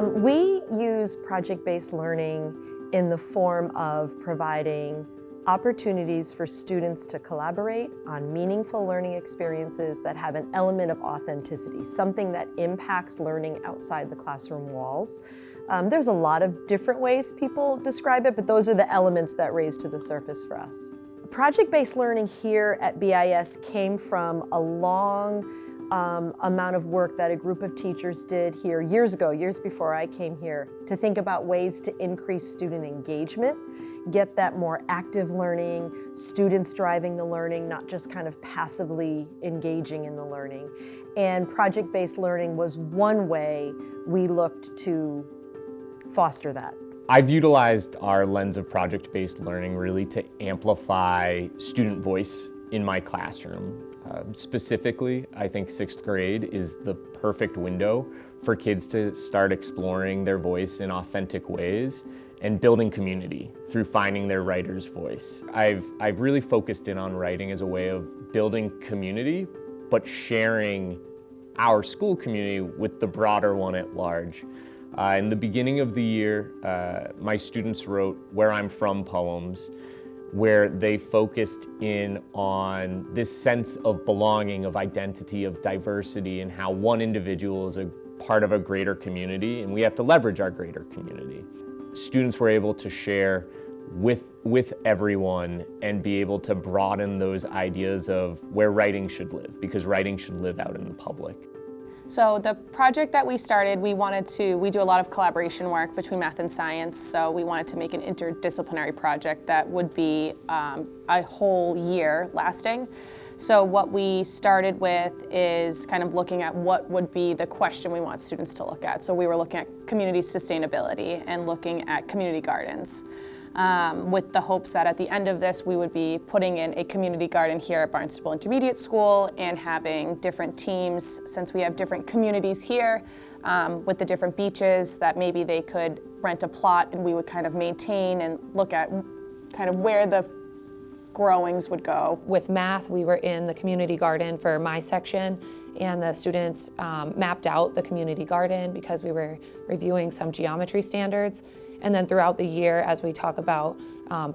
We use project-based learning in the form of providing opportunities for students to collaborate on meaningful learning experiences that have an element of authenticity, something that impacts learning outside the classroom walls. There's a lot of different ways people describe it, but those are the elements that raise to the surface for us. Project-based learning here at BIS came from a long amount of work that a group of teachers did here years ago, years before I came here, to think about ways to increase student engagement, get that more active learning, students driving the learning, not just kind of passively engaging in the learning. And project-based learning was one way we looked to foster that. I've utilized our lens of project-based learning really to amplify student voice in my classroom. Specifically, I think 6th grade is the perfect window for kids to start exploring their voice in authentic ways and building community through finding their writer's voice. I've really focused in on writing as a way of building community, but sharing our school community with the broader one at large. In the beginning of the year, my students wrote Where I'm From poems, where they focused in on this sense of belonging, of identity, of diversity, and how one individual is a part of a greater community, and we have to leverage our greater community. Students were able to share with everyone and be able to broaden those ideas of where writing should live, because writing should live out in the public. So the project that we started, we do a lot of collaboration work between math and science, so we wanted to make an interdisciplinary project that would be a whole year lasting. So what we started with is kind of looking at what would be the question we want students to look at. So we were looking at community sustainability and looking at community gardens. With the hopes that at the end of this we would be putting in a community garden here at Barnstable Intermediate School and having different teams, since we have different communities here with the different beaches, that maybe they could rent a plot and we would kind of maintain and look at kind of where the growings would go. With math, we were in the community garden for my section, and the students mapped out the community garden because we were reviewing some geometry standards. And then throughout the year, as we talk about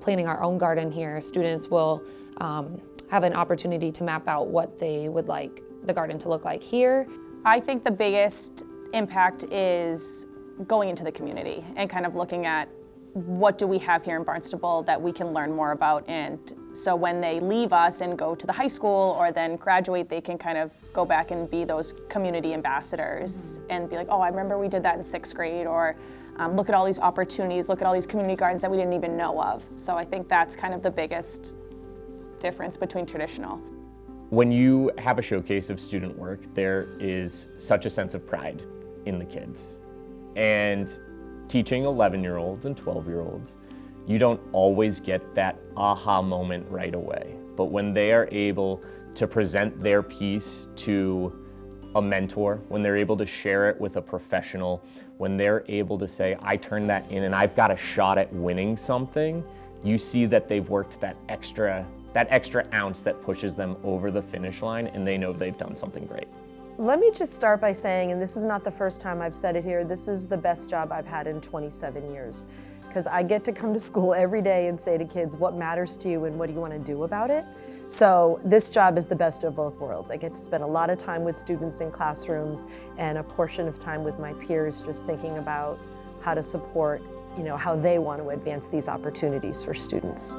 planning our own garden here, students will have an opportunity to map out what they would like the garden to look like here. I think the biggest impact is going into the community and kind of looking at what do we have here in Barnstable that we can learn more about, and so when they leave us and go to the high school or then graduate, they can kind of go back and be those community ambassadors and be like, oh, I remember we did that in 6th grade, or look at all these opportunities, look at all these community gardens that we didn't even know of. So I think that's kind of the biggest difference between traditional. When you have a showcase of student work, there is such a sense of pride in the kids. And teaching 11-year-olds and 12-year-olds, you don't always get that aha moment right away. But when they are able to present their piece to a mentor, when they're able to share it with a professional, when they're able to say, I turned that in and I've got a shot at winning something, you see that they've worked that extra ounce that pushes them over the finish line, and they know they've done something great. Let me just start by saying, and this is not the first time I've said it here, this is the best job I've had in 27 years. Because I get to come to school every day and say to kids, what matters to you and what do you want to do about it? So this job is the best of both worlds. I get to spend a lot of time with students in classrooms and a portion of time with my peers just thinking about how to support, how they want to advance these opportunities for students.